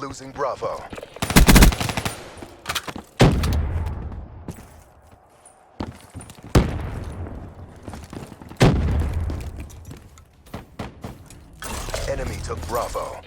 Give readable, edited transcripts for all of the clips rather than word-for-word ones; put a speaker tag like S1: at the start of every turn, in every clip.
S1: Losing Bravo. Enemy took Bravo.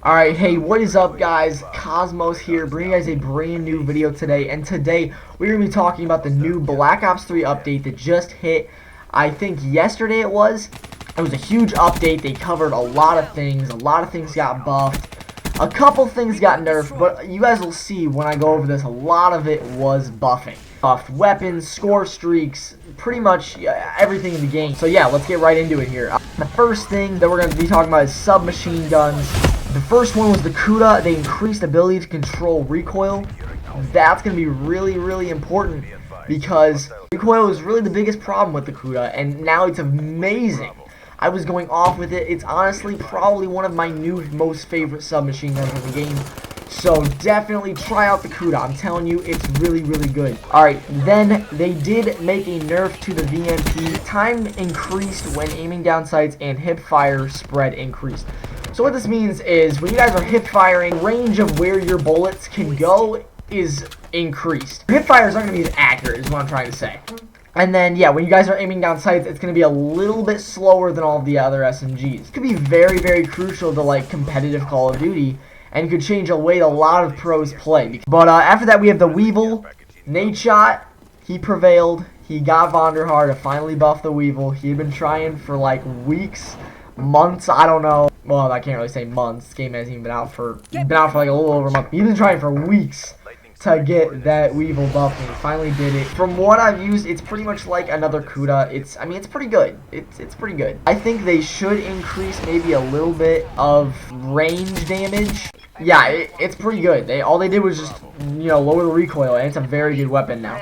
S2: Alright, hey, what is up guys? Cosmos here, bringing you guys a brand new video today, and today we're going to be talking about the new Black Ops 3 update that just hit, I think yesterday it was. It was a huge update. They covered a lot of things got buffed, a couple things got nerfed, but you guys will see when I go over this, a lot of it was buffing. Buffed weapons, score streaks, pretty much everything in the game. So yeah, let's get right into it here. The first thing that we're going to be talking about is submachine guns. The first one was the Kuda. They increased ability to control recoil. That's going to be really important because recoil is really the biggest problem with the Kuda, and now it's amazing. I was going off with it. It's honestly probably one of my new most favorite submachine guns in the game. So definitely try out the Kuda. I'm telling you, it's really good. Alright, then they did make a nerf to the VMP. Time increased when aiming down sights, and hip fire spread increased. So what this means is when you guys are hip firing, range of where your bullets can go is increased. Your hip fires aren't going to be as accurate is what I'm trying to say. And then, yeah, when you guys are aiming down sights, it's going to be a little bit slower than all of the other SMGs. It could be very crucial to, like, competitive Call of Duty, and could change the way a lot of pros play. But after that, we have the Weevil. Nadeshot, he prevailed. He got Vonderhaar to finally buff the Weevil. He had been trying for, like, weeks, months, I don't know. Well, I can't really say months. This game hasn't even been out for like a little over a month. He's been trying for weeks to get that Weevil buff, and he finally did it. From what I've used, it's pretty much like another Kuda. I mean, it's pretty good. It's pretty good. I think they should increase maybe a little bit of range damage. Yeah, it's pretty good. All they did was just, you know, lower the recoil, and it's a very good weapon now.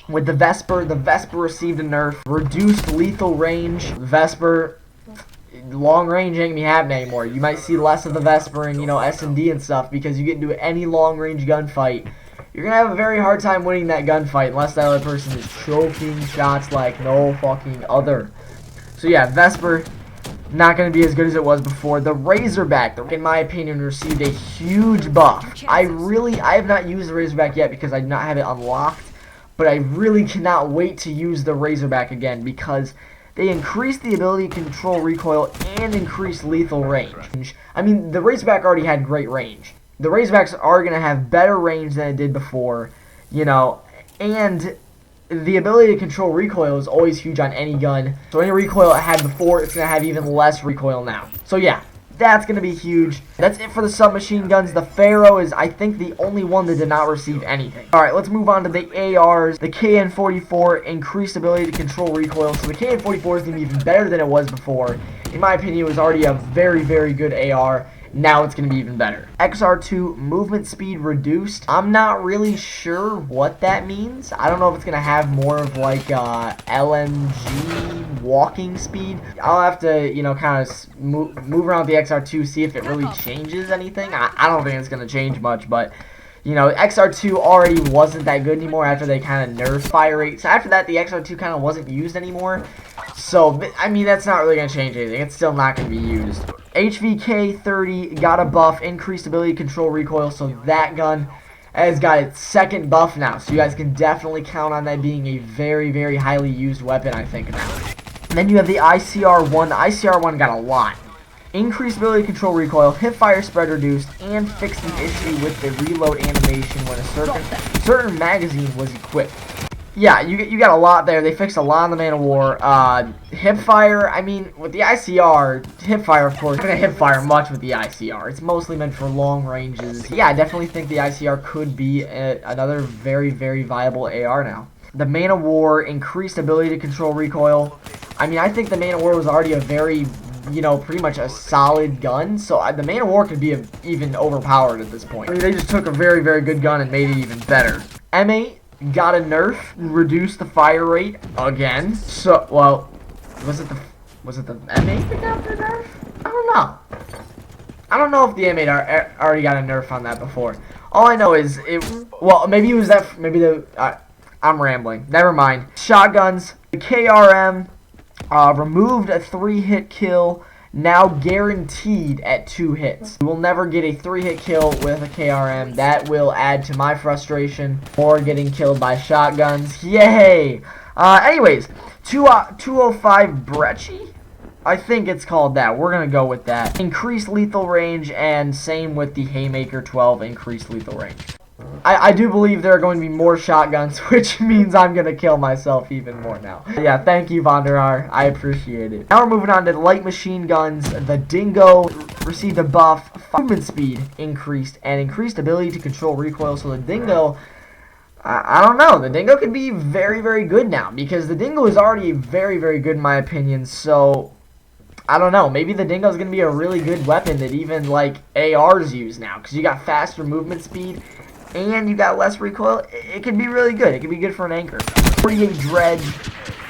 S2: With the Vesper received a nerf, reduced lethal range. Vesper, long range ain't gonna be happening anymore. You might see less of the Vesper in, you know, S&D and stuff, because you get into any long range gunfight, you're gonna have a very hard time winning that gunfight unless that other person is choking shots like no fucking other. So yeah, Vesper, not going to be as good as it was before. The Razorback, in my opinion, received a huge buff. I have not used the Razorback yet because I do not have it unlocked, but I really cannot wait to use the Razorback again because they increased the ability to control recoil and increased lethal range. I mean, the Razorback already had great range. The Razorbacks are going to have better range than it did before, you know, and the ability to control recoil is always huge on any gun. So any recoil it had before, it's going to have even less recoil now. So yeah, that's going to be huge. That's it for the submachine guns. The Pharaoh is, I think, the only one that did not receive anything. Alright, let's move on to the ARs. The KN-44 increased ability to control recoil. So the KN-44 is going to be even better than it was before. In my opinion, it was already a very good AR. Now it's going to be even better. XR2 movement speed reduced. I'm not really sure what that means. I don't know if it's going to have more of like LMG walking speed. I'll have to, you know, kind of move around the XR2, see if it really changes anything. I don't think it's going to change much, but you know, XR2 already wasn't that good anymore after they kind of nerfed fire rate. So after that, the XR2 kind of wasn't used anymore. So, I mean, that's not really going to change anything. It's still not going to be used. HVK-30 got a buff, increased ability to control recoil, so that gun has got its second buff now. So you guys can definitely count on that being a very highly used weapon, I think, now. And then you have the ICR-1. The ICR-1 got a lot. Increased ability to control recoil, hip fire spread reduced, and fixed the issue with the reload animation when a certain magazine was equipped. Yeah, you got a lot there. They fixed a lot in the Man of War. Hip fire, I mean, with the ICR, hip fire, of course, not gonna hip fire much with the ICR. It's mostly meant for long ranges. Yeah, I definitely think the ICR could be another very viable AR now. The Man of War increased ability to control recoil. I mean, I think the Man of War was already a very, you know, pretty much a solid gun, so the Man of War could be even overpowered at this point. I mean, they just took a very good gun and made it even better. M8 got a nerf, reduced the fire rate again. So, well, was it the M8 that got the nerf? I don't know. I don't know if the M8 already got a nerf on that before. All I know is it. Well, maybe it was that. Maybe the. I'm rambling. Never mind. Shotguns. The KRM removed a 3-hit kill. Now guaranteed at 2 hits. You will never get a 3-hit kill with a KRM. That will add to my frustration for getting killed by shotguns. Yay! Anyways, 205 Brecci? I think it's called that. We're going to go with that. Increased lethal range, and same with the Haymaker 12, increased lethal range. I do believe there are going to be more shotguns, which means I'm going to kill myself even more now. Yeah, thank you, Vonderar. I appreciate it. Now we're moving on to the light machine guns. The Dingo received a buff, movement speed increased, and increased ability to control recoil. So the Dingo, I don't know. The Dingo could be very, very good now, because the Dingo is already very, very good in my opinion. So I don't know. Maybe the Dingo is going to be a really good weapon that even like ARs use now, because you got faster movement speed and you got less recoil. It could be really good. It could be good for an anchor. 48 Dredge.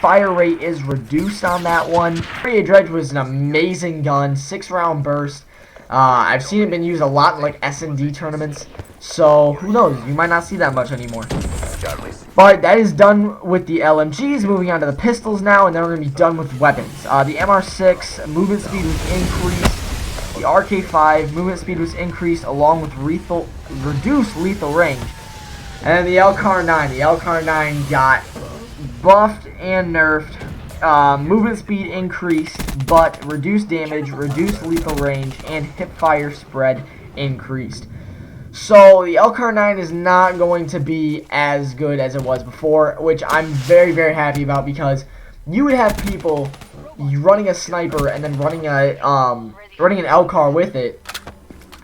S2: Fire rate is reduced on that one. 48 Dredge was an amazing gun. 6-round burst. I've seen it been used a lot in like S&D tournaments. So who knows? You might not see that much anymore. But that is done with the LMGs. Moving on to the pistols now, and then we're going to be done with weapons. The MR6 movement speed was increased. The RK5 movement speed was increased along with reduced lethal range. And then the LCAR-9. The LCAR-9 got buffed and nerfed. Movement speed increased, but reduced damage, reduced lethal range, and hipfire spread increased. So the LCAR-9 is not going to be as good as it was before, which I'm very, very happy about, because you would have people running a sniper and then running an LCAR with it,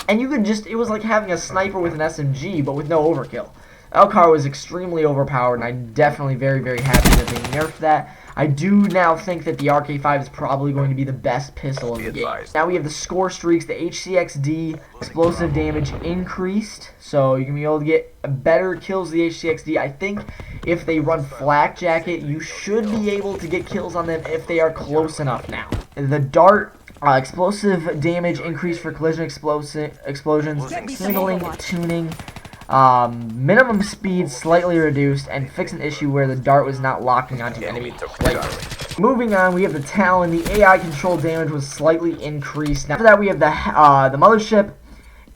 S2: and you could just, it was like having a sniper with an SMG but with no overkill. LCAR was extremely overpowered, and I'm definitely very, very happy that they nerfed that. I do now think that the RK5 is probably going to be the best pistol in the game. Now we have the score streaks. The HCXD explosive damage increased, so you can be able to get better kills with the HCXD. I think if they run Flak Jacket, you should be able to get kills on them if they are close enough now. The Dart explosive damage increased for collision explosions, signaling, tuning. Minimum speed slightly reduced, and fix an issue where the Dart was not locking onto enemy players. Moving on, we have the Talon. The AI control damage was slightly increased. After that, we have the Mothership.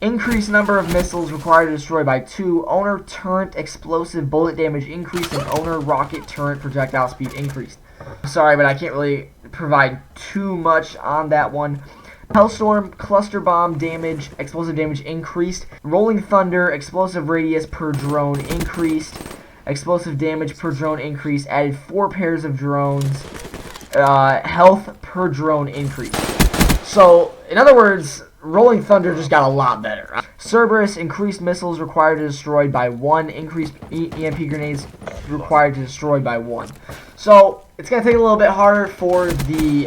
S2: Increased number of missiles required to destroy by 2. Owner turret explosive bullet damage increased, and owner rocket turret projectile speed increased. Sorry, but I can't really provide too much on that one. Hellstorm, cluster bomb damage, explosive damage increased. Rolling Thunder, explosive radius per drone increased. Explosive damage per drone increased. Added 4 pairs of drones. Health per drone increased. So, in other words, Rolling Thunder just got a lot better. Cerberus, increased missiles required to destroy by 1. Increased EMP grenades required to destroy by 1. So, it's going to take a little bit harder for the,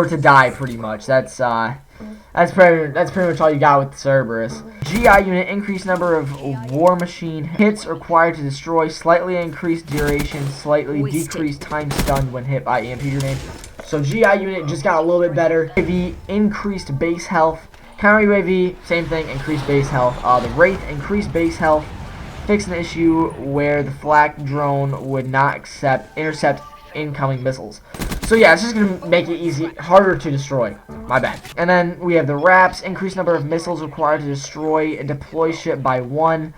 S2: to die, pretty much. That's pretty much all you got with the Cerberus. GI unit, increased number of War Machine hits required to destroy, slightly increased duration, slightly decreased time stunned when hit by EMP grenade. So GI unit just got a little bit better. UAV, increased base health. Counter UAV, same thing, increased base health. The Wraith, increased base health. Fix an issue where the flak drone would not intercept incoming missiles. So yeah, it's just going to make it harder to destroy. My bad. And then we have the Wraps, increased number of missiles required to destroy and deploy ship by 1.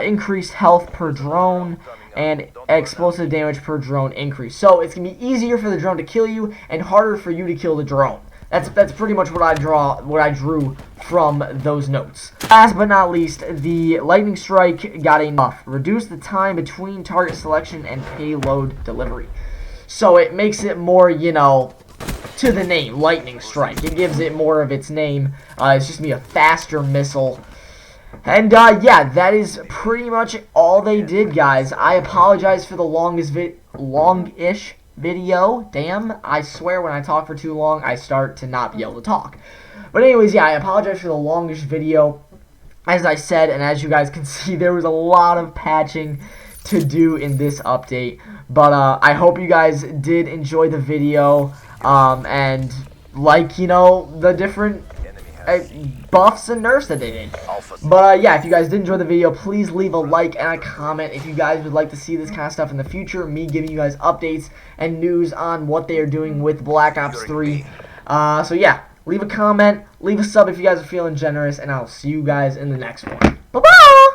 S2: Increased health per drone, and explosive damage per drone increase. So it's going to be easier for the drone to kill you and harder for you to kill the drone. That's pretty much what I drew from those notes. Last but not least, the Lightning Strike got a buff. Reduce the time between target selection and payload delivery. So it makes it more, you know, to the name, Lightning Strike. It gives it more of its name. It's just going to be a faster missile. And, yeah, that is pretty much all they did, guys. I apologize for the longish video. Damn, I swear when I talk for too long, I start to not be able to talk. But anyways, yeah, I apologize for the longish video. As I said, and as you guys can see, there was a lot of patching to do in this update. But I hope you guys did enjoy the video, and like, you know, the different buffs and nerfs that they did. But yeah, if you guys did enjoy the video, please leave a like and a comment if you guys would like to see this kind of stuff in the future. Me giving you guys updates and news on what they are doing with Black Ops 3. So yeah, leave a comment, leave a sub if you guys are feeling generous, and I'll see you guys in the next one. Bye-bye!